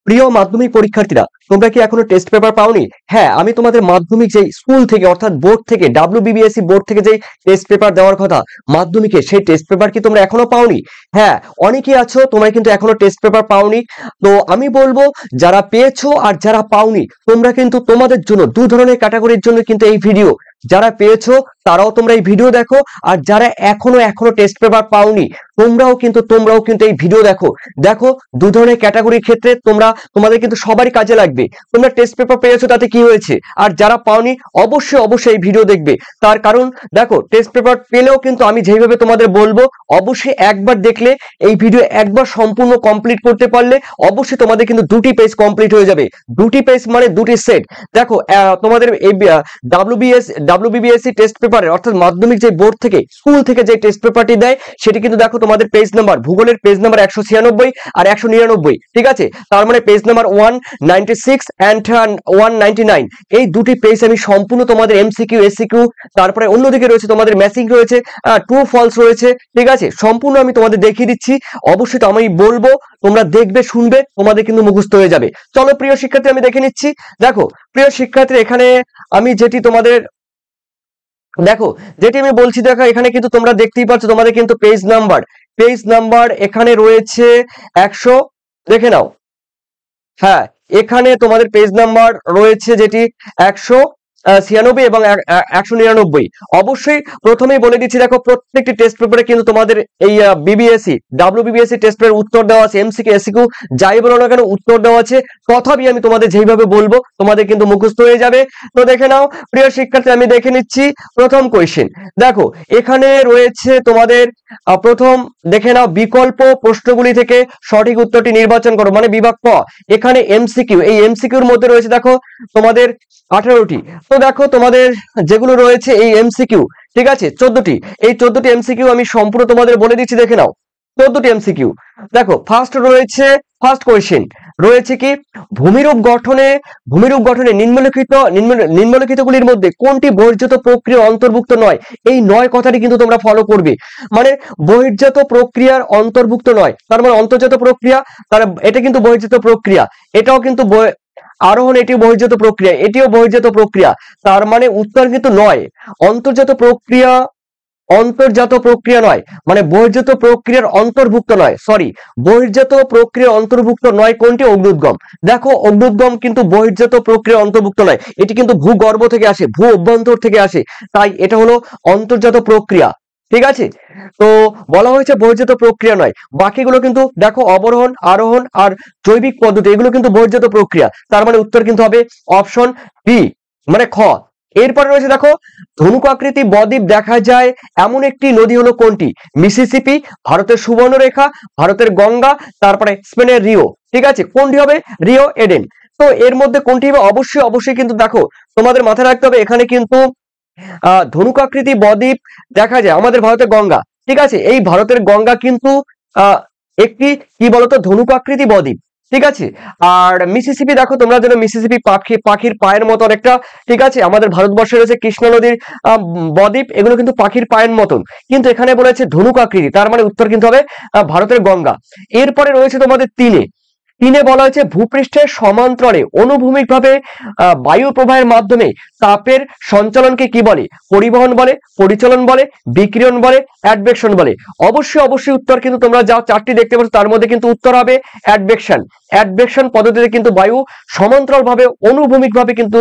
প্রিয় মাধ্যমিক পরীক্ষার্থীরা, তোমরা কি এখনো টেস্ট পেপার পাওনি? হ্যাঁ, আমি তোমাদের মাধ্যমিক যে স্কুল থেকে অর্থাৎ বোর্ড থেকে WBBSC বোর্ড থেকে যে টেস্ট পেপার দেওয়ার কথা মাধ্যমিকে, সেই টেস্ট পেপার কি তোমরা এখনো পাওনি? হ্যাঁ, অনেকেই আছো তোমরা কিন্তু এখনো টেস্ট পেপার পাওনি। তো আমি বলবো যারা পেয়েছো আর যারা পাওনি, তোমরা কিন্তু তোমাদের জন্য দু ধরনের ক্যাটাগরির জন্য কিন্তু এই ভিডিও। যারা পেয়েছো তারাও তোমরা এই ভিডিও দেখো, আর যারা এখনো টেস্ট পেপার পাওনি তোমরাও কিন্তু এই ভিডিও দেখো। দেখো, দু ধরনের ক্যাটাগরির ক্ষেত্রে তোমাদের কিন্তু সবারই কাজে লাগবে। তোমরা টেস্ট পেপার পেয়েছো তাতে কি হয়েছে, আর যারা পাওনি অবশ্যই এই ভিডিও দেখবে। তার কারণ দেখো, টেস্ট পেপার পেলেও কিন্তু আমি যেভাবে তোমাদের বলবো, অবশ্যই একবার দেখলে এই ভিডিও একবার সম্পূর্ণ কমপ্লিট করতে পারলে অবশ্যই তোমাদের কিন্তু দুটি পেজ কমপ্লিট হয়ে যাবে। দুটি পেজ মানে দুটি সেট। দেখো, তোমাদের এই WBBSC টেস্ট পেপারের অর্থাৎ মাধ্যমিক যে বোর্ড থেকে স্কুল থেকে যে টেস্ট পেপারটি দেয় সেটি কিন্তু দেখো তোমাদের পেজ নাম্বার, ভূগোলের পেজ নাম্বার 196 আর 199, ঠিক আছে? তার মানে পেজ নাম্বার 196 এন্ড 199, এই দুটি পেজ আমি সম্পূর্ণ তোমাদের MCQ SCQ, তারপরে অন্যদিকে রয়েছে তোমাদের ম্যাচিং রয়েছে, ট্রু ফলস রয়েছে, ঠিক আছে? সম্পূর্ণ আমি তোমাদের দেখিয়ে দিচ্ছি। অবশ্যই তো আমি বলবো, তোমরা দেখবে শুনবে, তোমাদের কিন্তু মুখস্থ হয়ে যাবে। চলো প্রিয় শিক্ষার্থী, আমি দেখে নিচ্ছি। দেখো প্রিয় শিক্ষার্থী, এখানে আমি যেটি তোমাদের যেটি আমি বলছি, দেখো এখানে কিন্তু তোমরা দেখতেই পাচ্ছ তোমাদের কিন্তু পেজ নাম্বার এখানে রয়েছে 100, দেখে নাও। হ্যাঁ, এখানে তোমাদের পেজ নাম্বার রয়েছে যেটি 196 এবং 199। অবশ্যই প্রথমেই বলে দিচ্ছি, দেখো প্রত্যেকটি টেস্ট পেপারে কিন্তু তোমাদের এই WBBSC টেস্ট পেপারের উত্তর দেওয়া আছে, MCQ SCQ যাই বলো না কেন উত্তর দেওয়া আছে। তথাপি আমি তোমাদের যেইভাবে বলবো তোমাদের কিন্তু মুখস্থ হয়ে যাবে। তো দেখে নাও প্রিয় শিক্ষার্থী, আমি দেখে নিচ্ছি প্রথম কোয়েশ্চেন। দেখো এখানে রয়েছে তোমাদের প্রথম, দেখে নাও, বিকল্প প্রশ্নগুলি থেকে সঠিক উত্তরটি নির্বাচন করো, মানে বিভাগ ক। এখানে MCQ, এই MCQর মধ্যে রয়েছে দেখো তোমাদের 18টি। তো দেখো তোমাদের যেগুলো রয়েছে এই MCQ, ঠিক আছে, 14টি। এই 14টি MCQ আমি সম্পূর্ণ তোমাদের বলে দিচ্ছি, দেখে নাও 14টি MCQ। দেখো ফার্স্ট কোয়েশ্চেন রয়েছে কি, ভূমিরূপ গঠনে নিম্নলিখিতগুলির মধ্যে কোনটি বহির্জাত প্রক্রিয়া অন্তর্ভুক্ত নয়? এই নয় কথাটি কিন্তু তোমরা ফলো করবে, মানে বহির্জাত প্রক্রিয়ার অন্তর্ভুক্ত নয়, তার মানে অন্তর্জাত প্রক্রিয়া, এটা কিন্তু বহির্জাত প্রক্রিয়া, এটাও কিন্তু আরোহণ, এটিও বহির্জাত প্রক্রিয়া, এটিও বহির্জাত প্রক্রিয়া, তার মানে উত্তর কিন্তু নয়। অন্তর্জাত প্রক্রিয়া নয়, মানে বহির্জাত প্রক্রিয়ার অন্তর্ভুক্ত নয়, বহির্জাত প্রক্রিয়া অন্তর্ভুক্ত নয় কোনটি? অগ্ন্যুৎগম। দেখো অগ্ন্যুৎগম কিন্তু বহির্জাত প্রক্রিয়া অন্তর্ভুক্ত নয়, এটি কিন্তু ভূগর্ভ থেকে আসে, ভূ অভ্যন্তর থেকে আসে, তাই এটা হলো অন্তর্জাত প্রক্রিয়া, ঠিক আছে? তো বলা হয়েছে বহির্জাত প্রক্রিয়া নয়। বাকিগুলো কিন্তু দেখো, অবরোহণ, আরোহণ আর জৈবিক পদ্ধতি, এগুলো কিন্তু বহির্জাত প্রক্রিয়া, তার মানে উত্তর কিন্তু হবে অপশন বি, মানে খ। এরপরে রয়েছে দেখো, ধনুকাকৃতি বদ্বীপ দেখা যায় এমন একটি নদী হলো কোনটি? মিসিসিপি, ভারতের সুবর্ণরেখা, ভারতের গঙ্গা, তারপরে স্পেনের রিও, ঠিক আছে? কোনটি হবে? রিও এডেন। তো এর মধ্যে কোনটি হবে? অবশ্যই কিন্তু দেখো তোমাদের মাথায় রাখতে হবে, এখানে কিন্তু ধনুকাকৃতি বদ্বীপ দেখা যায় আমাদের ভারতের গঙ্গা, ঠিক আছে? এই ভারতের গঙ্গা কিন্তু একটি কি বলতো, ধনুকাকৃতি বদ্বীপ, ঠিক আছে? আর মিসিসিপি, দেখো তোমরা যেন মিসিসিপি পাখির পায়ের মতো একটা, ঠিক আছে? আমাদের ভারতবর্ষে রয়েছে কৃষ্ণ নদীর বদ্বীপ, এগুলো কিন্তু পাখির পায়ের মতন, কিন্তু এখানে বলেছে ধনুকাকৃতি, তার মানে উত্তর কিন্তু হবে ভারতের গঙ্গা। এরপরে রয়েছে তোমাদের তিনে বলা হয়েছে ভূপৃষ্ঠের সমান্তরালে অনুভূমিকভাবে বায়ু প্রবাহের মাধ্যমে তাপের সঞ্চালনকে কি বলে? পরিবহন বলে, পরিচলন বলে, বিকিরণ বলে, অ্যাডভেকশন বলে। অবশ্যই উত্তর কিন্তু তোমরা যা চারটি দেখতে পাচ্ছ তার মধ্যে কিন্তু উত্তর হবে অ্যাডভেকশন পদ্ধতিতে কিন্তু বায়ু সমান্তরাল ভাবে অনুভূমিকভাবে কিন্তু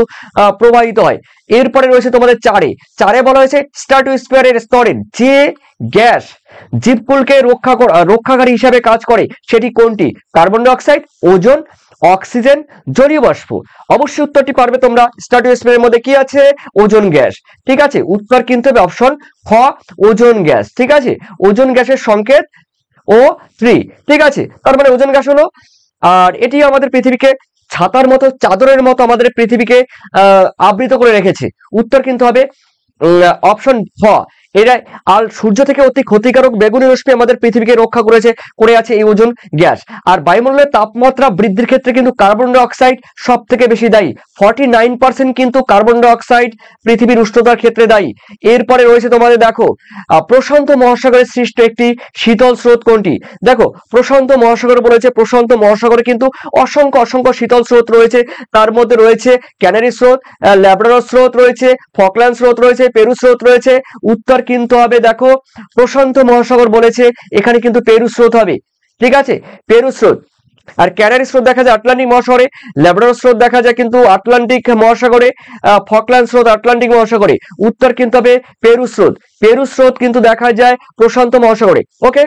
প্রবাহিত হয়। এরপরে রয়েছে তোমাদের চারে বলা হয়েছে স্ট্র্যাটোস্ফিয়ারের স্তরে যে গ্যাস জীবকুলকে রক্ষাকারী হিসাবে কাজ করে সেটি কোনটি? Carbon die oxide, ozone, oxygen, জলীয় বাষ্প। অবশ্যই উত্তরটি পারবে তোমরা। স্ট্র্যাটোস্ফিয়ারের মধ্যে কি আছে? ওজোন গ্যাস, ঠিক আছে? উত্তর কিন্তু হবে অপশন খ, ওজোন গ্যাস, ঠিক আছে? ওজোন গ্যাসের সংকেত O3, ঠিক আছে? তার মানে ওজোন গ্যাস হলো, আর এটি আমাদের পৃথিবীকে ছাতার মতো, চাদরের মতো আমাদের পৃথিবীকে আবৃত করে রেখেছে। উত্তর কিন্তু হবে অপশন খ। এরা আর সূর্য থেকে অতি ক্ষতিকারক বেগুনি রশ্মি আমাদের পৃথিবীকে রক্ষা করে আছে এই ওজোন গ্যাস। আর বায়ুমণ্ডলের তাপমাত্রা বৃদ্ধির ক্ষেত্রে কিন্তু কার্বন ডাই অক্সাইড সব থেকে বেশি দায়ী। 49% কিন্তু কার্বন ডাই অক্সাইড পৃথিবীর উষ্ণতার ক্ষেত্রে দায়ী। এরপরে রয়েছে তোমাদের দেখো প্রশান্ত মহাসাগরের সৃষ্ট একটি শীতল স্রোত কোনটি? দেখো প্রশান্ত মহাসাগর বলেছে, প্রশান্ত মহাসাগরে কিন্তু অসংখ্য অসংখ্য শীতল স্রোত রয়েছে। তার মধ্যে রয়েছে ক্যানারি স্রোত, ল্যাব্রাডর স্রোত রয়েছে, ফকল্যান্ড স্রোত রয়েছে, পেরু স্রোত রয়েছে। উত্তর কিন্তু হবে দেখো প্রশান্ত মহাসাগর বলেছে, এখানে কিন্তু পেরু স্রোত হবে। ঠিক আছে, পেরু স্রোত। আর ক্যানারি স্রোত দেখা যায় আটলান্টিক মহাসাগরে, ল্যাব্রাডর স্রোত দেখা যায় কিন্তু আটলান্টিক মহাসাগরে, ফকল্যান্ড স্রোত আটলান্টিক মহাসাগরে। উত্তর কিন্তু হবে পেরু স্রোত। পেরু স্রোত কিন্তু দেখা যায় প্রশান্ত মহাসাগরে। ওকে,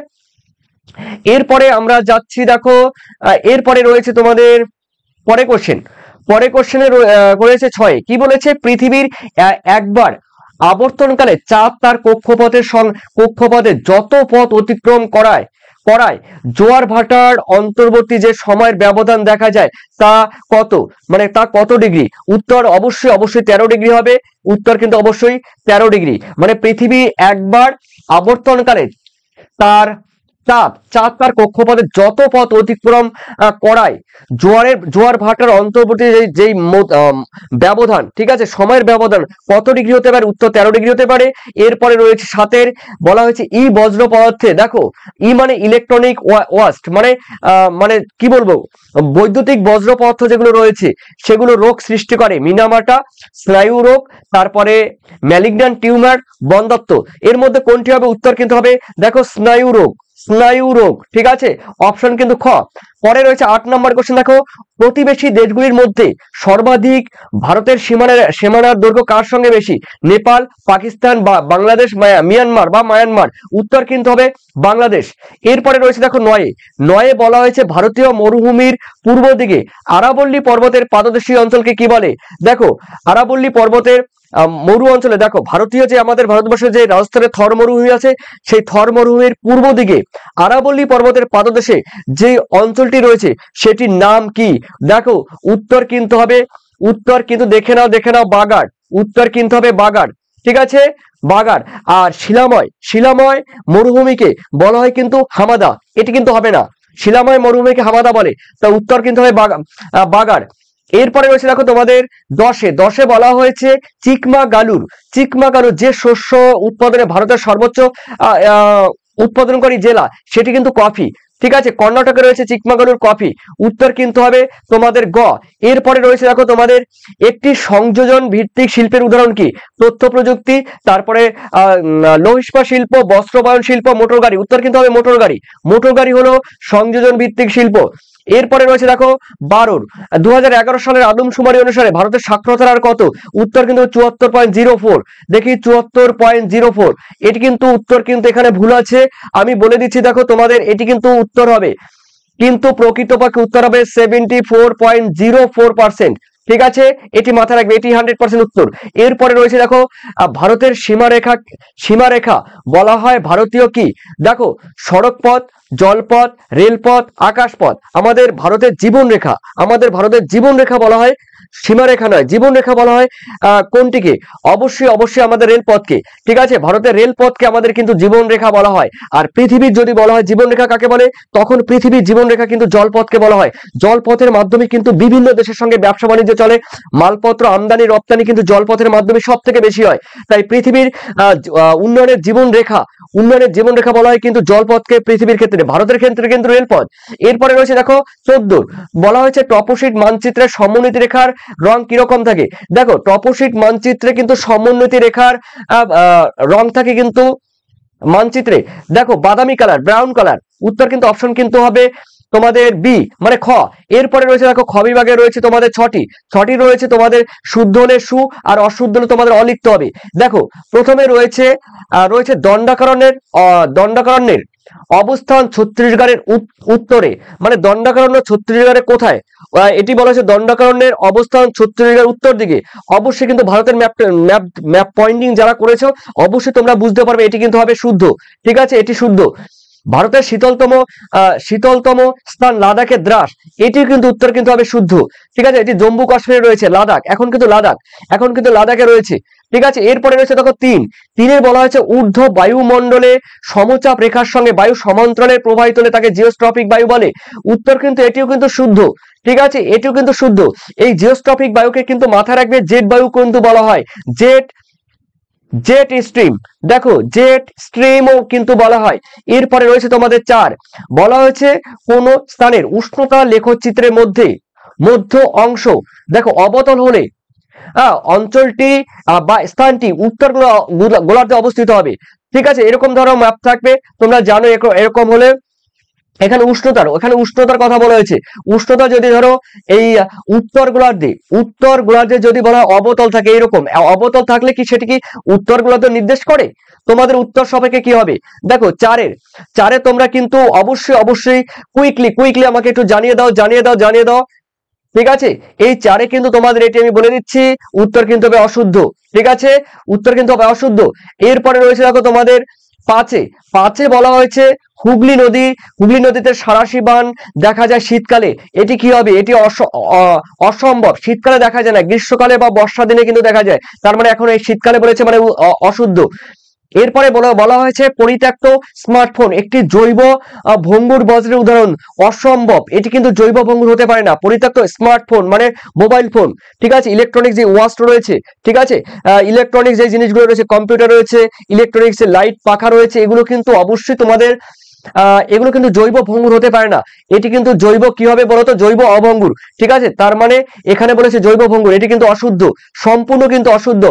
এরপরে আমরা যাচ্ছি দেখো এরপরে রয়েছে তোমাদের পরে কোশ্চেনে রয়েছে 6 কি বলেছে? পৃথিবীর একবার আবর্তনকালে চাঁদ তার কক্ষপথে যত পথ অতিক্রম করায় জোয়ার ভাটার অন্তর্বর্তী যে সময়ের ব্যবধান দেখা যায় তা কত? মানে তা কত ডিগ্রি? উত্তর অবশ্যই 13 ডিগ্রি হবে। উত্তর কিন্তু অবশ্যই 13 ডিগ্রি। মানে পৃথিবী একবার আবর্তনকালে চাঁদ তার কক্ষপথে যত পথ অতিক্রম করায় জোয়ার ভাটার অন্তর্বর্তী যেই ব্যবধান, ঠিক আছে, সময়ের ব্যবধান কত ডিগ্রি হতে পারে? উত্তর 13 ডিগ্রি হতে পারে। এরপরে রয়েছে 7 বলা হয়েছে ই বজ্র পদার্থে। দেখো ই মানে ইলেকট্রনিক ওয়াস্ট, মানে কি বলবো, বৈদ্যুতিক বজ্র পদার্থ যেগুলো রয়েছে সেগুলো রোগ সৃষ্টি করে। মিনামাটা, স্নায়ু রোগ, তারপরে ম্যালিগন্যান্ট টিউমার, বন্ধ্যাত্ব। এর মধ্যে কোনটি হবে? উত্তর কিন্তু হবে দেখো স্নায়ু রোগ। ঠিক আছে, অপশন কিন্তু খ। পরে রয়েছে 8 নম্বর কোশ্চেন। দেখো প্রতিবেশী দেশগুলির মধ্যে সর্বাধিক ভারতের সীমানার দৈর্ঘ্য কার সঙ্গে বেশি? নেপাল, পাকিস্তান বা বাংলাদেশ, মায়ানমার। উত্তর কিন্তু হবে বাংলাদেশ। এরপরে রয়েছে দেখো 9 বলা হয়েছে ভারতীয় মরুভূমির পূর্ব দিকে আরাবল্লী পর্বতের পাদদেশীয় অঞ্চলকে কি বলে? দেখো আরাবল্লী পর্বতের মরু অঞ্চলে, দেখো ভারতীয় যে আমাদের ভারতবর্ষের যে রাজস্থানের থর মরুভূমি আছে, সেই থর মরুভূমির পূর্ব দিকে আরাবল্লী পর্বতের পাদদেশে যে অঞ্চলটি রয়েছে সেটির নাম কি? দেখো উত্তর কিন্তু দেখে নাও বাগাড়। উত্তর কিন্তু হবে বাগাড়। ঠিক আছে, বাগাড়। আর শিলাময় মরুভূমিকে বলা হয় কিন্তু হামাদা। এটি কিন্তু হবে না, শিলাময় মরুভূমিকে হামাদা বলে। তা উত্তর কিন্তু হবে বাগাড়। এরপরে রয়েছে দেখো তোমাদের 10 বলা হয়েছে চিকমাগালুর যে শস্য উৎপাদনে ভারতের সর্বোচ্চ উৎপাদনকারী জেলা, সেটি কিন্তু কফি। ঠিক আছে, কর্ণাটকে রয়েছে চিকমাগালুর কফি। উত্তর কিন্তু হবে তোমাদের গ। এরপরে রয়েছে দেখো তোমাদের একটি সংযোজন ভিত্তিক শিল্পের উদাহরণ কি? তথ্য প্রযুক্তি, তারপরে লৌহ ইস্পাত শিল্প, বস্ত্রবায়ন শিল্প, মোটর গাড়ি। উত্তর কিন্তু হবে মোটর গাড়ি হলো সংযোজন ভিত্তিক শিল্প। এরপরে রয়েছে দেখো 12 2011 সালের আদমশুমারি অনুসারে ভারতের সাক্ষরতার হার কত? উত্তর কিন্তু 74.04। দেখি 74.04। এটি কিন্তু উত্তর কিন্তু এখানে ভুল আছে, আমি বলে দিচ্ছি। দেখো তোমাদের এটি কিন্তু উত্তর হবে, কিন্তু প্রকৃতপক্ষে উত্তর হবে 74.04%। ঠিক আছে, এটি মাথায় রাখবে, এটি 100% উত্তর। এরপরে রয়েছে দেখো ভারতের সীমারেখা বলা হয় ভারতীয় কি? দেখো সড়কপথ, জলপথ, রেলপথ, আকাশপথ। আমাদের ভারতের জীবনরেখা বলা হয় সীমারেখা নয়, জীবনরেখা বলা হয় কোনটিকে? অবশ্যই আমাদের রেলপথকে। ঠিক আছে, ভারতের রেলপথকে আমাদের কিন্তু জীবনরেখা বলা হয়। আর পৃথিবীর যদি বলা হয় জীবনরেখা কাকে বলে, তখন পৃথিবীর জীবনরেখা কিন্তু জলপথকে বলা হয়। জলপথের মাধ্যমে কিন্তু বিভিন্ন দেশের সঙ্গে ব্যবসা বাণিজ্য চলে, মালপত্র আমদানি রপ্তানি কিন্তু জলপথের মাধ্যমে সব থেকে বেশি হয়। তাই পৃথিবীর উন্নয়নের জীবনরেখা বলা হয় কিন্তু জলপথকে পৃথিবীর ক্ষেত্রে, ভারতের ক্ষেত্রে কিন্তু রেলপথ। এরপরে রয়েছে দেখো 14 বলা হয়েছে টপোশিট মানচিত্রের সমোন্নতি রেখার রং কিরকম থাকে? দেখো টপোশিট মানচিত্রে কিন্তু সমোন্নতি রেখার রং থাকে কিন্তু মানচিত্রে দেখো বাদামি কালার, ব্রাউন কালার। উত্তর কিন্তু অপশন কিন্তু হবে তোমাদের বি মানে খ। এরপরে রয়েছে দেখো খ বিভাগে রয়েছে তোমাদের 6টি রয়েছে তোমাদের শুদ্ধ হলে সু আর অশুদ্ধ হলে তোমাদের অ লিখতে হবে। দেখো প্রথমে রয়েছে দণ্ডকারণ্যের অবস্থান ছত্তিশগড়ের উত্তরে, মানে দণ্ডকারণ্য ছত্তিশগড়ের কোথায়? এটি বলা হয়েছে দণ্ডকারণ্যের অবস্থান ছত্তিশগড়ের উত্তর দিকে। অবশ্যই কিন্তু ভারতের ম্যাপ পয়েন্টিং যারা করেছো অবশ্যই তোমরা বুঝতে পারবে এটি কিন্তু হবে শুদ্ধ। ঠিক আছে, এটি শুদ্ধ। ভারতের শীতলতম স্থান লাদাখের দ্রাস, এটি কিন্তু উত্তর কিন্তু হবে শুদ্ধ। ঠিক আছে, এটি জম্মু কাশ্মীরে রয়েছে। লাদাখ এখন কিন্তু লাদাখে রয়েছে। ঠিক আছে, এরপরে রয়েছে দেখো তিনের বলা হয়েছে ঊর্ধ্ব বায়ুমণ্ডলে সমচাপ রেখার সঙ্গে বায়ু সমান্তরালে প্রবাহিত হলে তাকে জিওস্ট্রপিক বায়ু বলে। উত্তর কিন্তু এটিও কিন্তু শুদ্ধ। ঠিক আছে, এটিও কিন্তু শুদ্ধ। এই জিওস্ট্রপিক বায়ুকে কিন্তু মাথায় রাখবে জেট বায়ু কিন্তু বলা হয়, জেট স্ট্রিম, দেখো জেট স্ট্রিমও কিন্তু বলা হয়। এরপরে রয়েছে তোমাদের 4, বলা হয়েছে কোন স্থানের উষ্ণতা লেখচিত্রের মধ্য অংশ দেখো অবতল হলে অঞ্চলটি বা স্থানটি উত্তর গোলার্ধে অবস্থিত হবে। ঠিক আছে, এরকম ধরো ম্যাপ থাকবে, তোমরা জানো এরকম হলে এখানে উষ্ণতার কথা বলা হয়েছে। উষ্ণতা যদি ধরো এই উত্তর গোলার্ধে যদি বলা অবতল থাকে, এরকম অবতল থাকলে কি সেটি কি উত্তর গোলার্ধ নির্দেশ করে? তোমাদের উত্তর সাপেক্ষে কি হবে? দেখো চারে তোমরা কিন্তু অবশ্যই কুইকলি আমাকে একটু জানিয়ে দাও। ঠিক আছে, এই 4 কিন্তু তোমাদের এটি আমি বলে দিচ্ছি, উত্তর কিন্তু হবে অশুদ্ধ। ঠিক আছে, উত্তর কিন্তু হবে অশুদ্ধ। এরপরে রয়েছে দেখো তোমাদের 5 বলা হয়েছে হুগলি নদীতে সাঁড়াশি বান দেখা যায় শীতকালে। এটি কি হবে? এটি অসম্ভব, শীতকালে দেখা যায় না, গ্রীষ্মকালে বা বর্ষা দিনে কিন্তু দেখা যায়। তার মানে এখন এই শীতকালে বলেছে মানে অশুদ্ধ। এরপরে বলা হয়েছে পরিত্যক্ত স্মার্টফোন একটি জৈব ভঙ্গুর বজ্রের উদাহরণ। অসম্ভব, এটি কিন্তু জৈব ভঙ্গুর হতে পারে না। পরিত্যক্ত স্মার্টফোন মানে মোবাইল ফোন। ঠিক আছে, ইলেকট্রনিক্স যে ওয়াচ রয়েছে, ঠিক আছে, ইলেকট্রনিক্স যে জিনিসগুলো রয়েছে, কম্পিউটার রয়েছে, ইলেকট্রনিক্স এর লাইট পাখা রয়েছে, এগুলো কিন্তু অবশ্যই তোমাদের এগুলো কিন্তু জৈব ভঙ্গুর হতে পারে না। এটি কিন্তু জৈব কি হবে বলতো? জৈব অভঙ্গুর। ঠিক আছে, তার মানে এখানে বলেছে জৈব ভঙ্গুর, এটি কিন্তু অশুদ্ধ, সম্পূর্ণ কিন্তু অশুদ্ধ।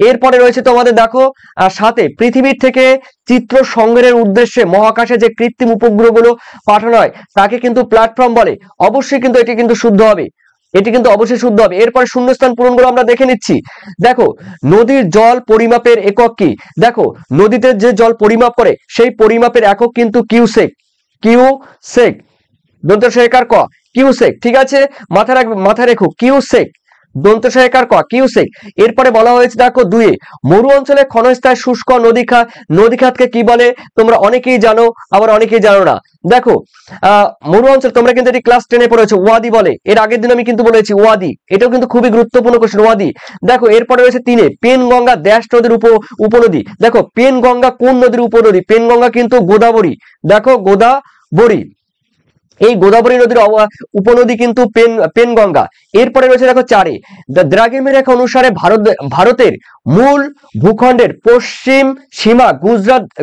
এরপরে রয়েছে তোমাদের দেখো 7 পৃথিবীর থেকে চিত্র সংগ্রহের উদ্দেশ্যে মহাকাশে যে কৃত্রিম উপগ্রহগুলো পাঠানো হয় তাকে কিন্তু প্ল্যাটফর্ম বলে। অবশ্যই কিন্তু এটি কিন্তু শুদ্ধ হবে, এটি কিন্তু অবশ্যই শুদ্ধ হবে। এরপরে শূন্যস্থান পূরণগুলো আমরা দেখে নিচ্ছি। দেখো নদীর জল পরিমাপের একক কি? দেখো নদীতে যে জল পরিমাপ করে সেই পরিমাপের একক কিন্তু কিউসেক, দন্ত সহায়িকার ক, কিউসেক। ঠিক আছে, মাথায় রেখো কিউসেক, দন্ত সহায়িকার ক, কিউসেক। এরপরে বলা হয়েছে দেখো 2 মরু অঞ্চলে ক্ষণস্থায়ী শুষ্ক নদী খাতকে কি বলে? তোমরা অনেকেই জানো, আবার অনেকেই জানো না। দেখো মরু অঞ্চল তোমরা কিন্তু এটি ক্লাস 10 পড়েছো, ওয়াদি বলে। এর আগের দিন আমি কিন্তু বলেছি ওয়াদি, এটাও কিন্তু খুবই গুরুত্বপূর্ণ কোশ্চেন, ওয়াদি। দেখো এরপরে রয়েছে 3 পেনগঙ্গা ড্যাশ নদীর উপনদী। দেখো পেনগঙ্গা কোন নদীর উপনদী? পেনগঙ্গা কিন্তু গোদাবরী। দেখো গোদাবরী, এই গোদাবরী নদীর উপনদী কিন্তু পেনগঙ্গা। এরপরে রয়েছে দেখো 4 দ্রাঘিমা রেখা অনুসারে ভারতের মূল ভূখণ্ডের পশ্চিম সীমা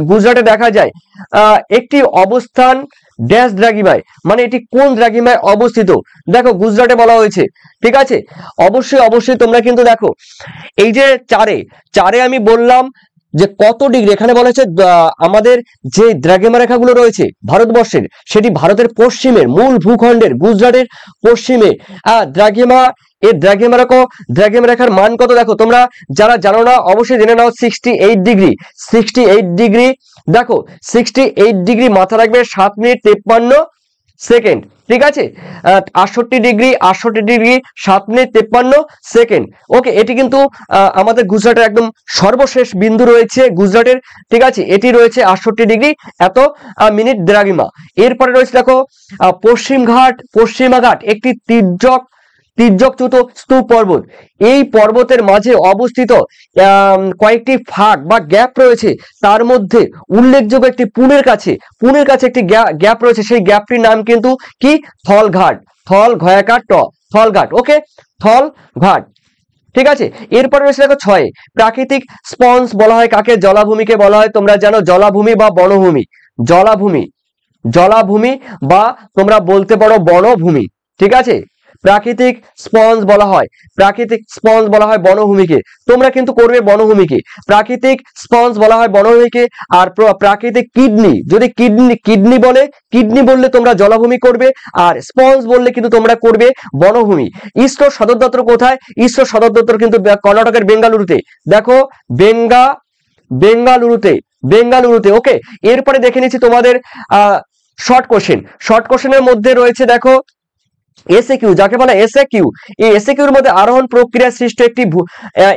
গুজরাটে দেখা যায়। একটি অবস্থান ড্যাশ দ্রাঘিমায়, মানে এটি কোন দ্রাঘিমায় অবস্থিত? দেখো গুজরাটে বলা হয়েছে। ঠিক আছে, অবশ্যই তোমরা কিন্তু দেখো এই যে 4 আমি বললাম যে কত ডিগ্রি, এখানে বলা হয়েছে আমাদের যে দ্রাঘিমা রেখাগুলো রয়েছে ভারতবর্ষের, সেটি ভারতের পশ্চিমের মূল ভূখণ্ডের গুজরাটের পশ্চিমে দ্রাঘিমা রেখার মান কত? দেখো তোমরা যারা জানো না অবশ্যই জেনে নাও, 68 ডিগ্রি। দেখো 68 ডিগ্রি মাথা রাখবে, 7 মিনিট 53 সেকেন্ড। ঠিক আছে, 68 ডিগ্রি 7 মিনিট 53 সেকেন্ড। ওকে, এটি কিন্তু আমাদের গুজরাটের একদম সর্বশেষ বিন্দু রয়েছে গুজরাটের। ঠিক আছে, এটি রয়েছে 68 ডিগ্রি এত মিনিট দ্রাঘিমা। এরপরে রয়েছে দেখো পশ্চিমা ঘাট একটি তির্যকচ্যুত স্তূপ পর্বত। এই পর্বতের মাঝে অবস্থিত কয়েকটি ফাঁক বা গ্যাপ রয়েছে, তার মধ্যে উল্লেখযোগ্য একটি পুনের কাছে একটি গ্যাপ রয়েছে, সেই গ্যাপটির নাম কিন্তু কি? থলঘাট, থলঘাট। ওকে, থলঘাট। ঠিক আছে, এরপরে রয়েছে দেখো 6 প্রাকৃতিক স্পঞ্জ বলা হয় কাকে? জলাভূমিকে বলা হয়। তোমরা জানো জলাভূমি বা বনভূমি, জলাভূমি বা তোমরা বলতে পারো বনভূমি। ঠিক আছে, প্রাকৃতিক স্পঞ্জ বলা হয় বনভূমিকে। তোমরা কিন্তু করবে বনভূমিকে, প্রাকৃতিক স্পঞ্জ বলা হয় বনভূমিকে। আর প্রাকৃতিক কিডনি, যদি কিডনি বললে তোমরা জলাভূমি করবে, আর স্পঞ্জ বললে কিন্তু তোমরা করবে বনভূমি। ইসরো সদর দপ্তর কোথায়? ইসরো সদর দপ্তর কিন্তু কর্ণাটকের বেঙ্গালুরুতে। দেখো বেঙ্গালুরুতে। ওকে, এরপরে দেখে নিচ্ছি তোমাদের শর্ট কোশ্চেনের মধ্যে রয়েছে দেখো এসএকিউ, যাকে বলে এসএকিউ। এই এসএকিউর মধ্যে আরোহণ প্রক্রিয়া সৃষ্ট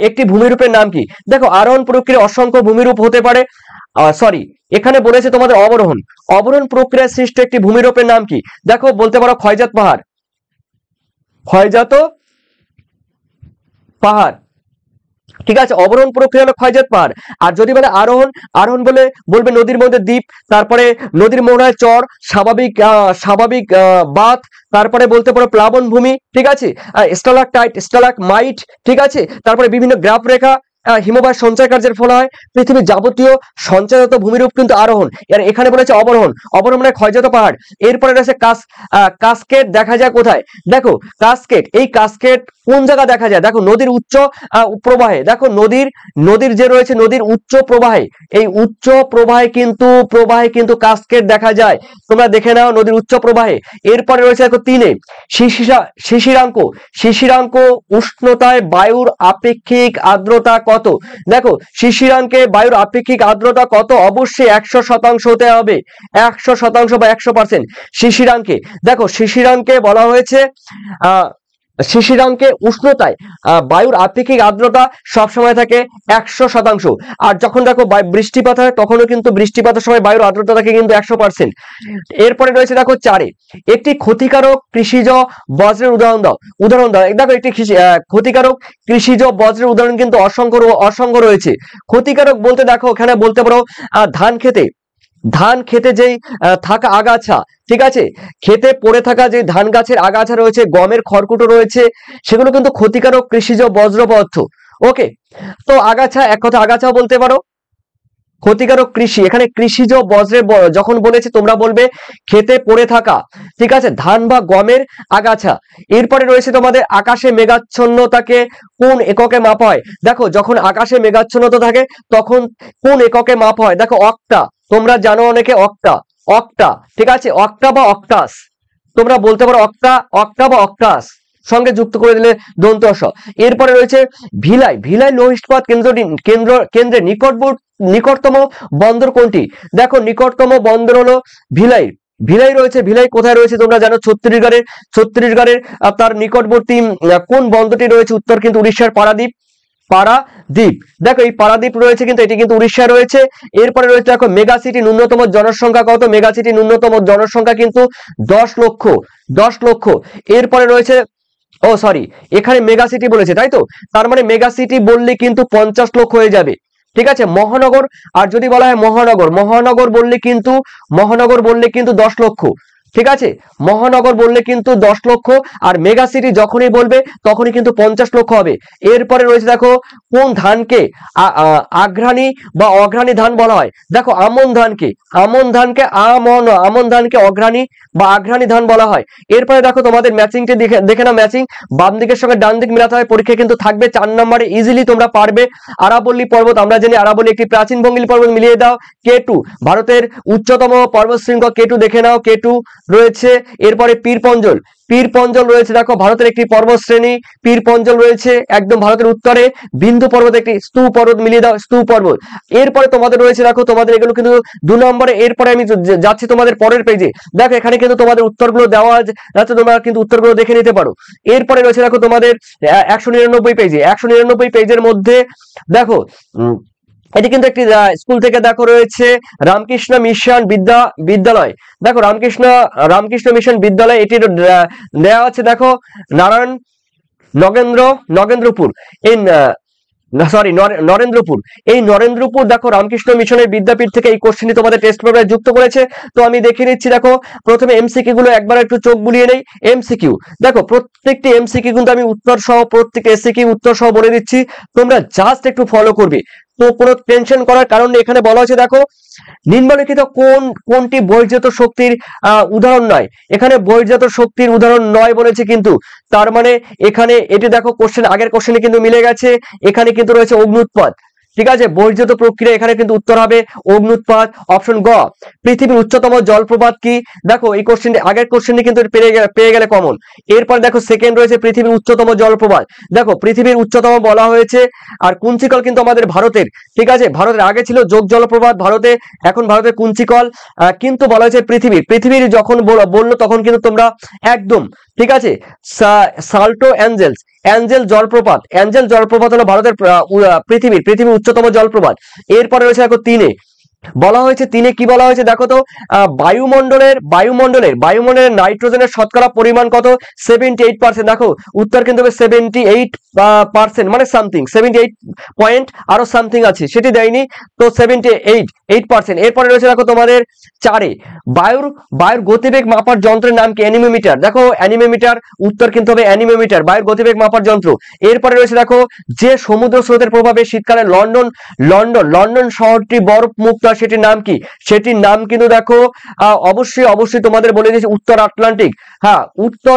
একটি ভূমিরূপের নাম কি? দেখো আরোহণ প্রক্রিয়া অসংখ্য ভূমিরূপ হতে পারে। এখানে বলেছে তোমাদের অবরোহণ প্রক্রিয়া সৃষ্ট একটি ভূমিরূপের নাম কি? দেখো বলতে পারো ক্ষয়জাত পাহাড়। ঠিক আছে, অবরোহণ প্রক্রিয়া হলো ক্ষয়জাত পাহাড়। আর যদি বলে আরোহণ, আরোহণ বলবে নদীর মধ্যে দ্বীপ, তারপরে নদীর মোহনায় চর, স্বাভাবিক স্বাভাবিক বাঁধ, তারপরে বলতে পারো প্লাবন ভূমি, ঠিক আছে, স্টালাকটাইট, স্টালাকমাইট, ঠিক আছে, তারপরে বিভিন্ন গ্রাফ রেখা, হিমবাহ সঞ্চয় কার্যের ফলে হয়। পৃথিবীর যাবতীয় সঞ্চয়জাত ভূমিরূপ কিন্তু আরোহণ। আর এখানে বলেছে অবরোহণ, অবরোহণ মানে ক্ষয়জাত পাহাড়। এরপরে রয়েছে কাসকেড দেখা যায় কোথায়? দেখো কাসকেড, এই কাসকেড কোন জায়গা দেখা যায়? দেখো নদীর উচ্চ প্রবাহে, দেখো নদীর যে রয়েছে নদীর উচ্চ প্রবাহে, এই উচ্চ প্রবাহে কিন্তু কাসকেড দেখা যায়। তোমরা দেখে নাও নদীর উচ্চ প্রবাহে। এরপরে রয়েছে দেখো 3 শিশিরাঙ্ক, শিশিরাঙ্ক উষ্ণতায় বায়ুর আপেক্ষিক আর্দ্রতা কত? দেখো শিশিরাঙ্কে বায়ুর আপেক্ষিক আর্দ্রতা কত? অবশ্যই 100% হতে হবে, 100% বা 100%। শিশিরাঙ্কে, দেখো শিশিরাঙ্কে বলা হয়েছে শিশিরাঙ্কে উষ্ণতায় বায়ুর আপেক্ষিক আর্দ্রতা সবসময় থাকে 100%। আর যখন দেখো বৃষ্টিপাত হয় তখনও কিন্তু বৃষ্টিপাতের সময় বায়ুর আর্দ্রতা থাকে কিন্তু 100%। এরপরে রয়েছে দেখো 4 একটি ক্ষতিকারক কৃষিজ বজ্রের উদাহরণ দাও। দেখো একটি ক্ষতিকারক কৃষিজ বজ্রের উদাহরণ কিন্তু অসংখ্য রয়েছে। ক্ষতিকারক বলতে দেখো এখানে বলতে পারো ধান খেতে যেই থাকা আগাছা, ঠিক আছে, খেতে পড়ে থাকা যে ধান গাছের আগাছা রয়েছে, গমের খড়কুটো রয়েছে, সেগুলো কিন্তু ক্ষতিকারক কৃষিজ বজ্র পদার্থ। ওকে, তো আগাছা, এক কথা আগাছাও বলতে পারো ক্ষতিকারক কৃষি। এখানে কৃষিজ বজ্রের যখন বলেছে তোমরা বলবে খেতে পড়ে থাকা, ঠিক আছে, ধান বা গমের আগাছা। এরপরে রয়েছে তোমাদের আকাশে মেঘাচ্ছন্নতাকে কোন এককে মাপা হয়? দেখো যখন আকাশে মেঘাচ্ছন্নতা থাকে তখন কোন এককে মাপা হয়? দেখো অক্টা, তোমরা জানো অনেকে অক্টা, ঠিক আছে, অক্টা বা অক্টাস, তোমরা বলতে পারো অক্টা বা অক্টাস, সঙ্গে যুক্ত করে দিলে দন্ত স। এরপরে রয়েছে ভিলাই, লৌহ ইস্পাত কেন্দ্রের নিকটতম বন্দর কোনটি? দেখো নিকটতম বন্দর হলো ভিলাই রয়েছে। ভিলাই কোথায় রয়েছে তোমরা জানো? ছত্তিশগড়ের তার নিকটবর্তী কোন বন্দরটি রয়েছে? উত্তর কিন্তু উড়িষ্যার পারাদ্বীপ। দেখো এই পারাদ্বীপ রয়েছে কিন্তু এটি কিন্তু উড়িষ্যা রয়েছে। এরপরে রয়েছে দেখো মেগা সিটি ন্যূনতম জনসংখ্যা কত? মেগা সিটি ন্যূনতম জনসংখ্যা কিন্তু 10 লক্ষ। এরপরে রয়েছে এখানে মেগা সিটি বলেছে, তাই তো, তার মানে মেগা সিটি বললে কিন্তু 50 লক্ষ হয়ে যাবে, ঠিক আছে। মহানগর, আর যদি বলা হয় মহানগর বললে কিন্তু 10 লক্ষ, ঠিক আছে, মহানগর বললে কিন্তু 10 লক্ষ। আর মেগা সিটি যখনই বলবে তখনই কিন্তু 50 লক্ষ হবে। এরপরে রয়েছে দেখো কোন ধানকে আঘ্রাণী বা অঘ্রাণী ধান বলা হয়? দেখো আমন ধানকে অঘ্রাণী বা আঘ্রাণী ধান বলা হয়। এরপরে দেখো তোমাদের ম্যাচিংটি দেখে না, ম্যাচিং বাম দিকের সঙ্গে ডান দিক মিলাতে হয়। পরীক্ষা কিন্তু থাকবে 4 নম্বরে, ইজিলি তোমরা পারবে। আরাবল্লী পর্বত, আমরা জানি আরাবল্লী একটি প্রাচীন ভঙ্গিল পর্বত, মিলিয়ে দাও। K2 ভারতের উচ্চতম পর্বত শৃঙ্গ, K2 দেখে নাও, K2 রয়েছে। এরপরে পীরপঞ্জল রয়েছে, দেখো ভারতের একটি পর্বত শ্রেণী, পীরপঞ্জল রয়েছে একদম ভারতের উত্তরে। বিন্দু পর্বত একটি স্তূপ পর্বত, মিলিয়ে দাও, স্তূপ পর্বত। এরপরে তোমাদের রয়েছে দেখো তোমাদের এগুলো কিন্তু 2 নম্বরে। এরপরে আমি যাচ্ছি তোমাদের পরের পেজে, দেখো এখানে কিন্তু তোমাদের উত্তরগুলো দেওয়া আছে, তোমরা কিন্তু উত্তরগুলো দেখে নিতে পারো। এরপরে রয়েছে দেখো তোমাদের 199 পেজের মধ্যে দেখো এটি কিন্তু একটি স্কুল থেকে দেখো রয়েছে রামকৃষ্ণ মিশন বিদ্যালয়। দেখো রামকৃষ্ণ মিশন বিদ্যালয়, এটি দেওয়া আছে দেখো নরেন্দ্রপুর, এই নরেন্দ্রপুর দেখো রামকৃষ্ণ মিশনের বিদ্যাপীঠ থেকে এই কোশ্চেনটি তোমাদের টেস্ট পেপারে যুক্ত করেছে। তো আমি দেখে নিচ্ছি, দেখো প্রথমে এমসিকিউ গুলো একবার একটু চোখ বুলিয়ে নেই। এমসিকিউ দেখো প্রত্যেকটি এমসিকিউ কিন্তু আমি উত্তর সহ, প্রত্যেক এসিকিউ উত্তর সহ বলে দিচ্ছি, তোমরা জাস্ট একটু ফলো করবে, তো কোনো টেনশন করার কারণ নেই। এখানে বলা হয়েছে দেখো নিম্নলিখিত কোনটি বহির্জাত শক্তির উদাহরণ নয়? এখানে বহির্জাত শক্তির উদাহরণ নয় বলেছে, কিন্তু তার মানে এখানে এটি দেখো কোশ্চেন, আগের কোশ্চেনে কিন্তু মিলে গেছে। এখানে কিন্তু রয়েছে অগ্ন্যুৎপাত, ঠিক আছে, বহির্জাত প্রক্রিয়া, এখানে কিন্তু উত্তর হবে অগ্ন্যুৎপাত। অপশন গ, পৃথিবীর উচ্চতম জলপ্রপাত কি? দেখো এই কোশ্চেনটি, আগের কোশ্চেনটি কিন্তু পেয়ে গেলে কমন। এরপর দেখো সেকেন্ড রয়েছে পৃথিবীর উচ্চতম জলপ্রপাত। দেখো পৃথিবীর উচ্চতম বলা হয়েছে, আর কুঞ্চিকল কিন্তু আমাদের ভারতের, ঠিক আছে, ভারতের আগে ছিল যোগ জলপ্রপাত ভারতে, এখন ভারতের কুঞ্চিকল, কিন্তু বলা হয়েছে পৃথিবীর যখন বললো তখন কিন্তু তোমরা একদম, ঠিক আছে, সাল্টো অ্যাঞ্জেল জলপ্রপাত হলো ভারতের পৃথিবীর উচ্চতম জলপ্রপাত। এরপরে রয়েছে দেখো 3 বলা হয়েছে তিনে কি বলা হয়েছে দেখো তো, বায়ুমণ্ডলের নাইট্রোজেনের শতকরা পরিমাণ কত? 78%। দেখো উত্তর কিন্তু 78%, মানে সামথিং 78 পয়েন্ট আরো সামথিং আছে, সেটি দেয়নি, তো 78%। এরপরে রয়েছে দেখো তোমাদের চারে, বায়ুর গতিবেগ মাপার যন্ত্রের নাম কি? অ্যানিমোমিটার। দেখো অ্যানিমোমিটার, উত্তর কিন্তু হবে অ্যানিমোমিটার, বায়ুর গতিবেগ মাপার যন্ত্র। এরপরে রয়েছে দেখো, যে সমুদ্র স্রোতের প্রভাবে শীতকালে লন্ডন শহরটি বরফ মুক্ত, সেটির নাম কি? সেটির নাম কিন্তু দেখো অবশ্যই তোমাদের বলে দিয়েছি উত্তর আটলান্টিক। হ্যাঁ, উত্তর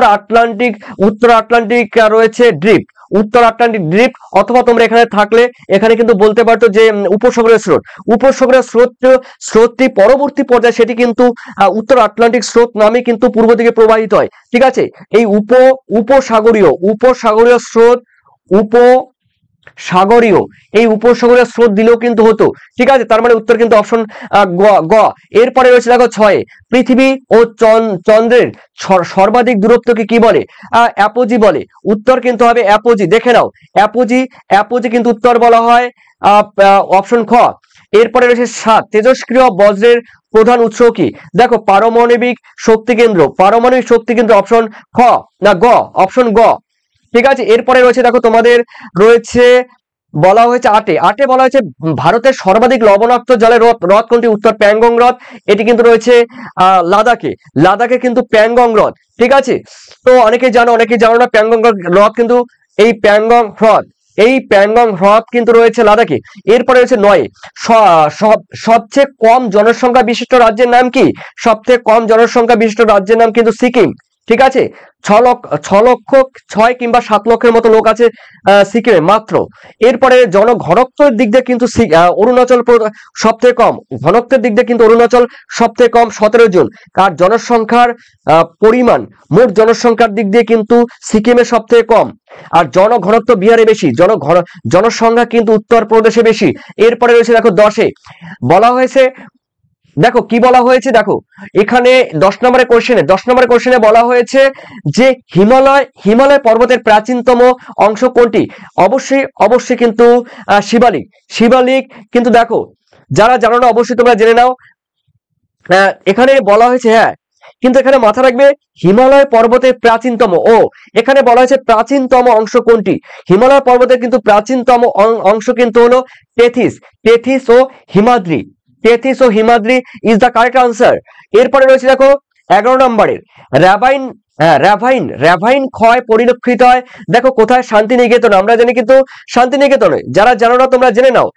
আটলান্টিক রয়েছে ড্রিফট, উত্তর আটলান্টিক ড্রিফট, অথবা তোমরা এখানে থাকলে এখানে কিন্তু বলতে পারতো যে উপসাগরীয় স্রোতটি পরবর্তী পর্যায়ে সেটি কিন্তু উত্তর আটলান্টিক স্রোত নামে কিন্তু পূর্ব দিকে প্রবাহিত হয়। ঠিক আছে, এই উপসাগরীয় স্রোত, উপসাগরীয় স্রোত দিলেও কিন্তু হতো। ঠিক আছে, তার মানে উত্তর কিন্তু অপশন গ। এরপরে রয়েছে দেখো ছয়ে, পৃথিবী ও চন্দ্রের সর্বাধিক দূরত্বকে কি বলে? অ্যাপোজি বলে, উত্তর কিন্তু হবে অ্যাপোজি। দেখে নাও, অ্যাপোজি কিন্তু উত্তর বলা হয় অপশন খ। এরপরে রয়েছে 7, তেজস্ক্রিয় বজ্রের প্রধান উৎস কি? দেখো পারমাণবিক শক্তি কেন্দ্র, অপশন খ না গ, অপশন গ। ঠিক আছে, এরপরে রয়েছে দেখো তোমাদের রয়েছে বলা হয়েছে আটে বলা হয়েছে ভারতের সর্বাধিক লবণাক্ত জলের হ্রদ কোনটি? উত্তর প্যাংগং হ্রদ, এটি কিন্তু রয়েছে লাদাখে কিন্তু প্যাংগং হ্রদ। ঠিক আছে, তো অনেকেই জানো না প্যাংগং হ্রদ কিন্তু এই প্যাংগং হ্রদ কিন্তু রয়েছে লাদাখে। এরপরে রয়েছে 9, সবচেয়ে কম জনসংখ্যা বিশিষ্ট রাজ্যের নাম কি? সবচেয়ে কম জনসংখ্যা বিশিষ্ট রাজ্যের নাম কিন্তু সিকিম। ঠিক আছে, 6 কিংবা 7 লক্ষের মতো লোক আছে সিকিমে মাত্র। এরপরে জনঘনত্বের দিক দিয়ে কিন্তু অরুণাচল সবথেকে কম, ঘনত্বের দিক দিয়ে কিন্তু অরুণাচল সবথেকে কম 17 জন। আর জনসংখ্যার পরিমাণ, মোট জনসংখ্যার দিক দিয়ে কিন্তু সিকিমে সবথেকে কম, আর জনঘনত্ব বিহারে বেশি, জনসংখ্যা কিন্তু উত্তরপ্রদেশে বেশি। এরপরে রয়েছে দেখো 10-এ বলা হয়েছে, দেখো কি বলা হয়েছে, দেখো এখানে 10 নম্বরের কোশ্চেনে বলা হয়েছে যে হিমালয় পর্বতের প্রাচীনতম অংশ কোনটি? অবশ্যই কিন্তু শিবালিক কিন্তু দেখো, যারা জানো না অবশ্যই তোমরা জেনে নাও। এখানে বলা হয়েছে, হ্যাঁ কিন্তু এখানে মাথা রাখবে হিমালয় পর্বতের প্রাচীনতম, এখানে বলা হয়েছে প্রাচীনতম অংশ কোনটি? হিমালয় পর্বতের কিন্তু প্রাচীনতম অংশ কিন্তু হলো টেথিস ও Himadri is the correct answer. এরপরে রয়েছে দেখো 11 নম্বরের র্যাভাইন ক্ষয় পরিলক্ষিত হয় দেখো কোথায়? শান্তিনিকেতন। আমরা জানি কিন্তু শান্তিনিকেতনে, যারা জানো না তোমরা জেনে নাও।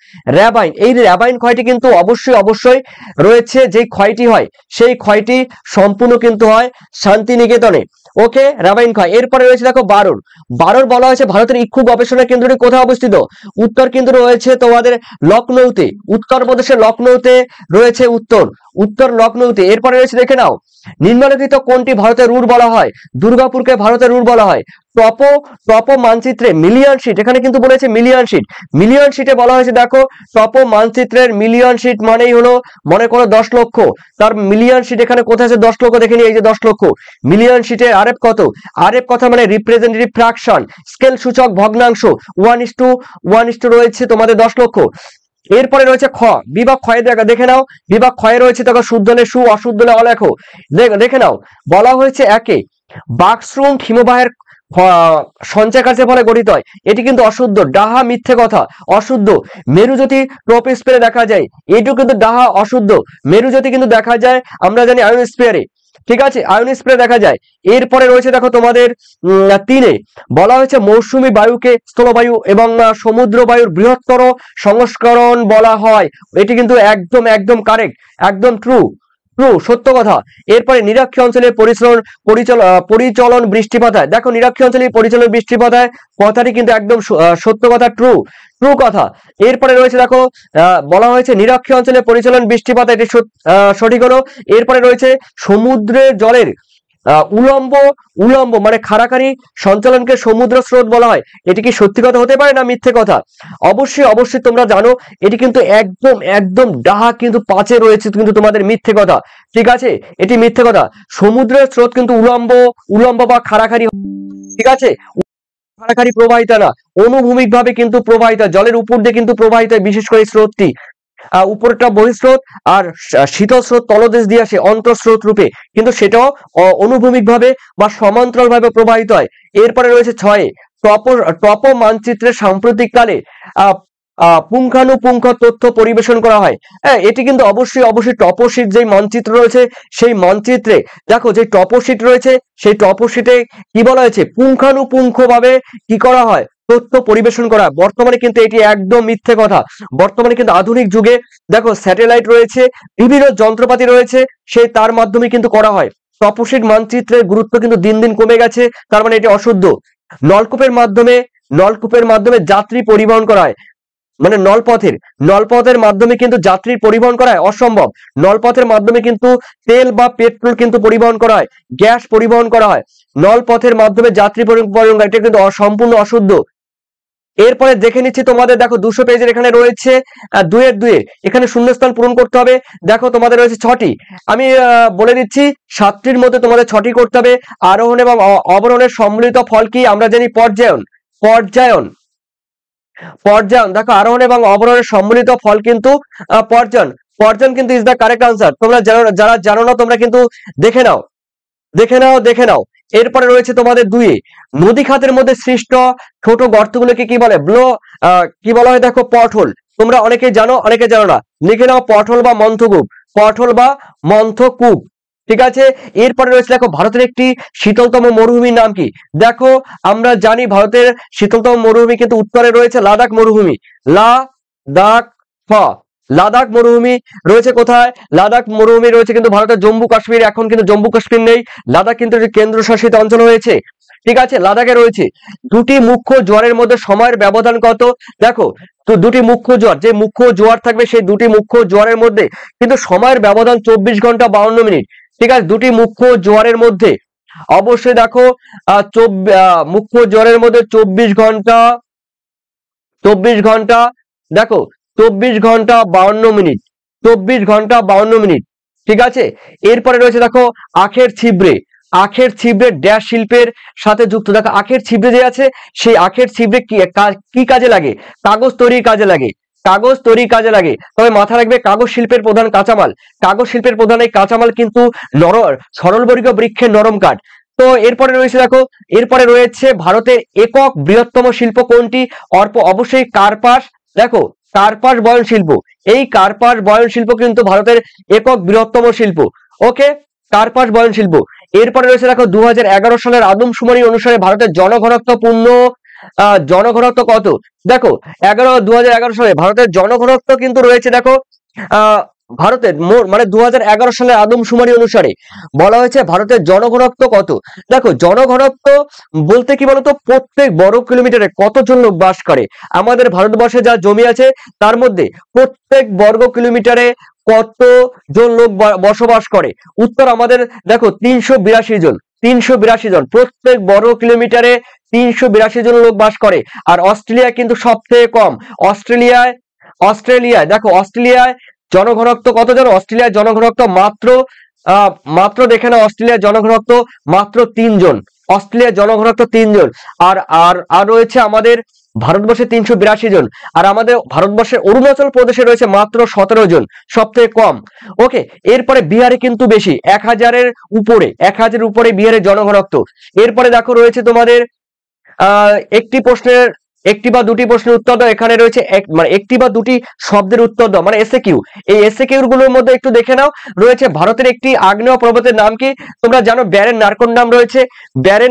এই র্যাভাইন ক্ষয়টি কিন্তু অবশ্যই রয়েছে, যে ক্ষয়টি হয় সেই ক্ষয়টি সম্পূর্ণ কিন্তু হয় শান্তিনিকেতনে। ওকে, র্যাভাইন ক্ষয়। এরপরে রয়েছে দেখো 12 বলা হয়েছে ভারতের ইক্ষু গবেষণা কেন্দ্রটি কোথায় অবস্থিত? উত্তর কিন্তু রয়েছে তোমাদের লখনৌতে, উত্তরপ্রদেশের লখনৌতে রয়েছে উত্তর লখনৌতে। এরপরে রয়েছে দেখে নাও, নিম্নলিখিত কোনটি ভারতের রুর বলা হয়? দুর্গাপুরকে ভারতের রুর বলা হয়। টপো মানচিত্রে মিলিয়ন শিট, এখানে কিন্তু বলেছে মিলিয়ন শিটে বলা হয়েছে দেখো টপো মানচিত্রের মিলিয়ন শিট মানেই হলো মনে করো 10 লক্ষ, তার মিলিয়ন শিট এখানে কোথায় আছে? 10 লক্ষ, দেখে নিই, এই যে 10 লক্ষ। মিলিয়ন শিটে আরএফ কত? আরএফ কথা মানে রিপ্রেজেন্টেটিভ ফ্র্যাকশন, স্কেল সূচক ভগ্নাংশ 1:1 রয়েছে তোমাদের 10 লক্ষ। এরপরে রয়েছে খ, বিভাগ ক্ষয়ে দেখে নাও, বিভাগ ক্ষয়ে রয়েছে দেখো শুদ্ধ হলে সু, অশুদ্ধ হলে অলেখো। দেখে নাও, বলা হয়েছে 1-এ বাকশ্রুম হিমবাহের সঞ্চয় কার্যের ফলে গঠিত হয়, এটি কিন্তু অশুদ্ধ, ডাহা, মিথ্যে কথা, অশুদ্ধ। মেরুজ্যোতি ট্রপোস্ফিয়ারে দেখা যায়, এটিও কিন্তু ডাহা, অশুদ্ধ। মেরুজ্যোতি কিন্তু দেখা যায় আমরা জানি আয়োনোস্ফিয়ারে। ঠিক আছে, আয়োনোস্ফিয়ারে দেখা যায়। এরপরে রয়েছে দেখো তোমাদের 3-এ বলা হয়েছে মৌসুমী বায়ুকে স্থলবায়ু এবং সমুদ্র বায়ুর বৃহত্তর সংস্করণ বলা হয়, এটি কিন্তু একদম কারেক্ট, একদম ট্রু, সত্য কথা। এরপরে নিরক্ষীয় অঞ্চলের পরিচলন বৃষ্টিপাত হয়, দেখো নিরক্ষীয় অঞ্চলের পরিচলন বৃষ্টিপাত হয় কথাটি কিন্তু একদম সত্য কথা, ট্রু কথা। এরপরে রয়েছে দেখো বলা হয়েছে নিরক্ষীয় অঞ্চলে পরিচলন বৃষ্টিপাত, এটি সঠিক হলো। এরপরে রয়েছে সমুদ্রের জলের উলম্ব মানে খাড়াখাড়ি সঞ্চালনকে সমুদ্র স্রোত বলা হয়, এটি কি সত্যি কথা হতে পারে না মিথ্যে কথা? অবশ্যই তোমরা জানো এটি কিন্তু একদম ডাহা কিন্তু 5-এ রয়েছে কিন্তু তোমাদের মিথ্যে কথা। ঠিক আছে, এটি মিথ্যে কথা। সমুদ্রের স্রোত কিন্তু উলম্ব বা খাড়াখাড়ি, ঠিক আছে, খাড়াখাড়ি প্রবাহিত না, অনুভূমিক ভাবে কিন্তু প্রবাহিত, জলের উপর দিয়ে কিন্তু প্রবাহিত, বিশেষ করে স্রোতটি। উপরটা বহিঃস্রোত আর শীতল স্রোত তলদেশ দিয়ে আসে অন্তঃস্রোত রূপে, কিন্তু সেটাও অনুভূমিক ভাবে বা সমান্তরাল ভাবে প্রবাহিত হয়। এরপরে রয়েছে 6 টপ মানচিত্রের সাম্প্রতিককালে আহ পুঙ্খানুপুঙ্খ তথ্য পরিবেশন করা হয়। হ্যাঁ, এটি কিন্তু অবশ্যই টপোশিট যে মানচিত্র রয়েছে সেই মানচিত্রে দেখো যে টপোশিট রয়েছে সেই টপোশিটে কি বলা হয়েছে, পুঙ্খানুপুঙ্খ ভাবে কি করা হয়, তথ্য পরিবেশন করা। বর্তমানে কিন্তু এটি একদম মিথ্যে কথা। বর্তমানে কিন্তু আধুনিক যুগে দেখো স্যাটেলাইট রয়েছে, বিভিন্ন যন্ত্রপাতি রয়েছে, সেই তার মাধ্যমে কিন্তু করা হয়। টপোশিট মানচিত্রের গুরুত্ব কিন্তু দিন দিন কমে গেছে, তার মানে এটি অশুদ্ধ। নলকূপের মাধ্যমে যাত্রী পরিবহন করা হয়, মানে নলপথের মাধ্যমে কিন্তু যাত্রীর পরিবহন করা হয় অসম্ভব। নলপথের মাধ্যমে কিন্তু তেল বা পেট্রোল কিন্তু পরিবহন করা হয়, গ্যাস পরিবহন করা হয়। নলপথের মাধ্যমে যাত্রী পরিবহন করা, এটা কিন্তু সম্পূর্ণ অশুদ্ধ। এরপরে দেখে নিচ্ছি তোমাদের, দেখো 200 পেজের এখানে রয়েছে 2 এখানে শূন্যস্থান পূরণ করতে হবে। দেখো তোমাদের রয়েছে 6টি, আমি বলে দিচ্ছি 7টির মধ্যে তোমাদের 6টি করতে হবে। আরোহণ এবং অবরোহণের সম্মিলিত ফল কি? আমরা জানি পর্যায়ন। দেখো আরোহণ এবং অবরোহণের সম্মিলিত ফল কিন্তু পর্যায়ন কিন্তু ইজ দ্য কারেক্ট আনসার। তোমরা যারা জানো না তোমরা কিন্তু দেখে নাও। এরপরে রয়েছে তোমাদের 2 নদী খাতের মধ্যে সৃষ্ট ছোট গর্তগুলোকে কি বলে? কি বলা হয়? দেখো পটহোল। তোমরা অনেকে জানো অনেকে জানো না, লিখে নাও পটহোল বা মন্থকূপ। ঠিক আছে। এরপরে রয়েছে দেখো ভারতের একটি শীতলতম মরুভূমির নাম কি? দেখো আমরা জানি ভারতের শীতলতম মরুভূমি কিন্তু উত্তরে রয়েছে লাদাখ মরুভূমি। লাদাখ মরুভূমি রয়েছে কোথায়? লাদাখ মরুভূমি রয়েছে কিন্তু ভারতের জম্মু কাশ্মীর। এখন কিন্তু জম্মু কাশ্মীর নেই, লাদাখ কিন্তু কেন্দ্রশাসিত অঞ্চল হয়েছে। ঠিক আছে, লাদাখে রয়েছে। দুটি মুখ্য জোয়ারের মধ্যে সময়ের ব্যবধান কত? দেখো তো দুটি মুখ্য জোয়ার, যে মুখ্য জোয়ার থাকবে সেই দুটি মুখ্য জোয়ারের মধ্যে কিন্তু সময়ের ব্যবধান 24 ঘন্টা 52 মিনিট। ঠিক আছে, দুটি মুখ্য জোয়ারের মধ্যে অবশ্যই দেখো মুখ্য জোয়ারের মধ্যে 24 ঘন্টা দেখো 24 ঘন্টা 52 মিনিট। ঠিক আছে। এরপরে রয়েছে দেখো আখের ছিবড়ে ড্যাশ শিল্পের সাথে যুক্ত। দেখো আখের ছিবড়ে যে আছে সেই আখের ছিবড়ে কি কাজে লাগে? কাগজ তৈরির কাজে লাগে। তবে মাথা রাখবে কাগজ শিল্পের প্রধান কাঁচামাল কিন্তু সরলবর্গীয় বৃক্ষের নরম কাঠ। তো এরপরে রয়েছে ভারতের একক বৃহত্তম শিল্প কোনটি? অবশ্যই কার্পাস। দেখো কার্পাস বয়ন শিল্প, এই কার্পাস বয়ন শিল্প কিন্তু ভারতের একক বৃহত্তম শিল্প। ওকে, কার্পাস বয়ন শিল্প। এরপরে রয়েছে দেখো 2011 সালের আদমশুমারি অনুসারে ভারতের জনঘনত্ব কত? দেখো 2011 সালে ভারতের জনঘনত্ব কিন্তু রয়েছে দেখো ভারতের মানে 2011 সালের আদমশুমারি অনুসারে বলা হয়েছে ভারতের জনঘনত্ব কত। দেখো জনঘনত্ব বলতে কি বলতো, প্রত্যেক বর্গ কিলোমিটারে কতজন লোক বাস করে। আমাদের ভারতবর্ষে যা জমি আছে তার মধ্যে প্রত্যেক বর্গ কিলোমিটারে কতজন লোক বসবাস করে? উত্তর আমাদের দেখো 382 জন। প্রত্যেক বর্গ কিলোমিটারে 382 জন লোক বাস করে। আর অস্ট্রেলিয়া কিন্তু সব থেকে কম। অস্ট্রেলিয়ায় দেখো জনঘনত্ব কত জানো? অস্ট্রেলিয়ার জনঘনত্ব মাত্র দেখে না, অস্ট্রেলিয়ার জনঘনত্ব মাত্র 3 জন। আর রয়েছে আমাদের ভারতবর্ষে 382 জন। আর আমাদের ভারতবর্ষের অরুণাচল প্রদেশে রয়েছে মাত্র 17 জন, সব থেকে কম। ওকে, এরপরে বিহারে কিন্তু বেশি, 1000-এর উপরে বিহারের জনঘনত্ব। এরপরে দেখো রয়েছে তোমাদের একটি বা দুটি প্রশ্নের উত্তর দাও। এখানে রয়েছে একটি বা দুটি শব্দের উত্তর দাও, মানে এসএকিউ। এই এসএকিউ গুলোর মধ্যে একটু দেখে নাও। রয়েছে ভারতের একটি আগ্নেয় পর্বতের নাম কি? তোমরা জানো ব্যারেন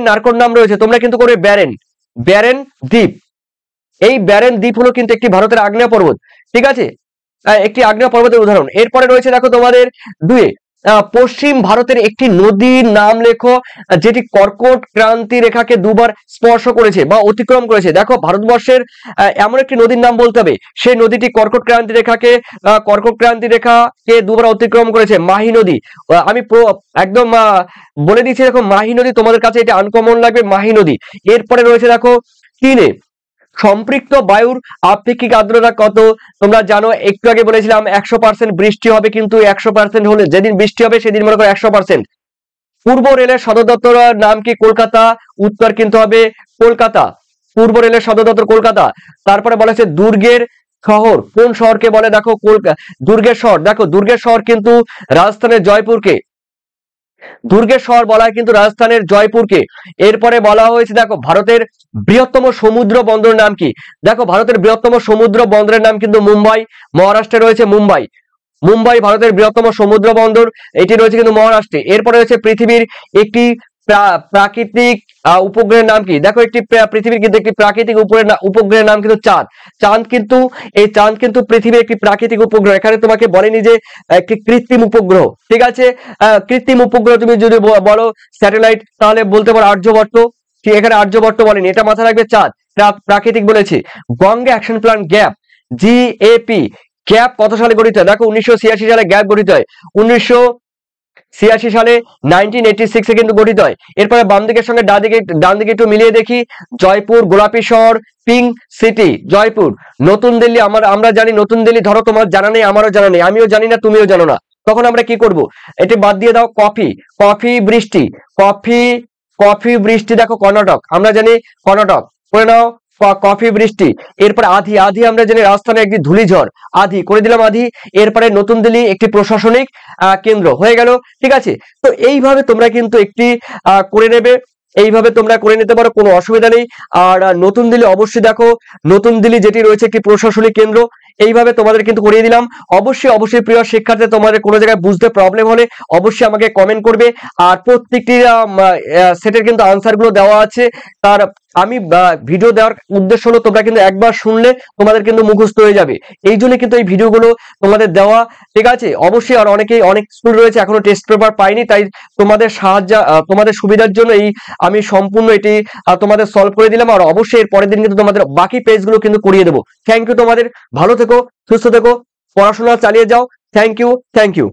নারকোন নাম রয়েছে। তোমরা কিন্তু করবে ব্যারেন দ্বীপ। এই ব্যারেন দ্বীপ হলো কিন্তু একটি ভারতের আগ্নেয় পর্বত। ঠিক আছে, একটি আগ্নেয় পর্বতের উদাহরণ। এরপরে রয়েছে দেখো তোমাদের 2 পশ্চিম ভারতের একটি নদীর নাম লেখো যেটি কর্কট ক্রান্তি রেখাকে দুবার স্পর্শ করেছে বা অতিক্রম করেছে। দেখো ভারতবর্ষের এমন একটি নদীর নাম বলতে হবে, সেই নদীটি কর্কট ক্রান্তি রেখাকে দুবার অতিক্রম করেছে। মাহি নদী। আমি একদম বলে দিচ্ছি, দেখো মাহি নদী, তোমাদের কাছে এটা আনকমন লাগবে, মাহি নদী। এরপরে রয়েছে দেখো 3 সম্পৃক্ত বায়ুর আপেক্ষিক আর্দ্রতা কত? তোমরা জানো, একটু আগে বলেছিলাম 100% বৃষ্টি হবে, কিন্তু 100% হলে যেদিন বৃষ্টি হবে সেদিন মনে করো 100%। পূর্ব রেলের সদর দপ্তরের নাম কি? কলকাতা। উত্তর কিন্তু হবে কলকাতা। পূর্ব রেলের সদর দপ্তর কলকাতা। তারপরে বলা হচ্ছে দুর্গের শহর, কোন শহরকে বলে? দেখো দুর্গের শহর। দেখো দুর্গের শহর কিন্তু রাজস্থানের জয়পুরকে, দুর্গের শহর বলা হয় কিন্তু রাজস্থানের জয়পুরকে। এরপরে বলা হয়েছে দেখো ভারতের বৃহত্তম সমুদ্র বন্দরের নাম কি? দেখো ভারতের বৃহত্তম সমুদ্র বন্দরের নাম কিন্তু মুম্বাই, মহারাষ্ট্রে রয়েছে মুম্বাই। মুম্বাই ভারতের বৃহত্তম সমুদ্র বন্দর, এটি রয়েছে কিন্তু মহারাষ্ট্রে। এরপরে রয়েছে পৃথিবীর একটি প্রাকৃতিক উপগ্রহের নাম কি? দেখো একটি পৃথিবীর কিন্তু একটি প্রাকৃতিক উপগ্রহের নাম কিন্তু চাঁদ। চাঁদ কিন্তু, এই চাঁদ কিন্তু পৃথিবীর একটি প্রাকৃতিক উপগ্রহ। এখানে তোমাকে বলেনি যে একটি কৃত্রিম উপগ্রহ, ঠিক আছে? কৃত্রিম উপগ্রহ তুমি যদি বলো স্যাটেলাইট, তাহলে বলতে পারো আর্যভট্ট। ঠিক, এখানে আর্যভট্ট বলেনি, এটা মাথায় রাখবে। চাঁদ প্রাকৃতিক বলেছি। Ganga action plan gap, GAP, gap কত সালে গঠিত হয়? দেখো 1986 সালে গ্যাপ গঠিত হয়। 1986 সালে 1986 কিন্তু গঠিত হয়। এরপরে বাম দিকের সঙ্গে ডান দিকে একটু মিলিয়ে দেখি। জয়পুর গোলাপি শহর, পিঙ্ক সিটি জয়পুর। নতুন দিল্লি, আমরা জানি নতুন দিল্লি, ধরো তোমার জানা নেই, আমারও জানা নেই, আমিও জানি না, তুমিও জানো না, তখন আমরা কি করব? এটি বাদ দিয়ে দাও। কফি বৃষ্টি, কফি বৃষ্টি দেখো কর্ণাটক, আমরা জানি কর্ণাটক, করে নাও কফি বৃষ্টি। এরপর আধি আমরা জানি রাজস্থানের একটি ধূলিঝড়, আধি করে দিলাম আধি। এরপরে নতুন দিল্লি একটি প্রশাসনিক কেন্দ্র হয়ে গেল, ঠিক আছে? তো এইভাবে তোমরা কিন্তু একটি করে নেবে, এইভাবে তোমরা করে নিতে পারো, কোনো অসুবিধা নেই। আর নতুন দিল্লি অবশ্যই দেখো, নতুন দিল্লি যেটি রয়েছে একটি প্রশাসনিক কেন্দ্র, এইভাবে তোমাদের কিন্তু করিয়ে দিলাম। অবশ্যই প্রিয় শিক্ষার্থী, তোমাদের কোনো জায়গায় বুঝতে প্রবলেম হলে অবশ্যই আমাকে কমেন্ট করবে। আর প্রত্যেকটি সেটের কিন্তু আনসার গুলো দেওয়া আছে। তার আমি ভিডিও দেওয়ার উদ্দেশ্য হলো তোমরা কিন্তু একবার শুনলে তোমাদের কিন্তু মুখস্থ হয়ে যাবে, এই জন্য কিন্তু এই ভিডিওগুলো তোমাদের দেওয়া, ঠিক আছে? অবশ্যই আর অনেক স্কুল রয়েছে এখনো টেস্ট পেপার পাইনি, তাই তোমাদের তোমাদের সুবিধার জন্য এই আমি সম্পূর্ণ এটি তোমাদের সলভ করে দিলাম। আর অবশ্যই এর পরের দিন কিন্তু তোমাদের বাকি পেজগুলো কিন্তু করিয়ে দেবো। থ্যাংক ইউ তোমাদের, ভালো থেকো, সুস্থ থেকো, পড়াশোনা চালিয়ে যাও। Thank you.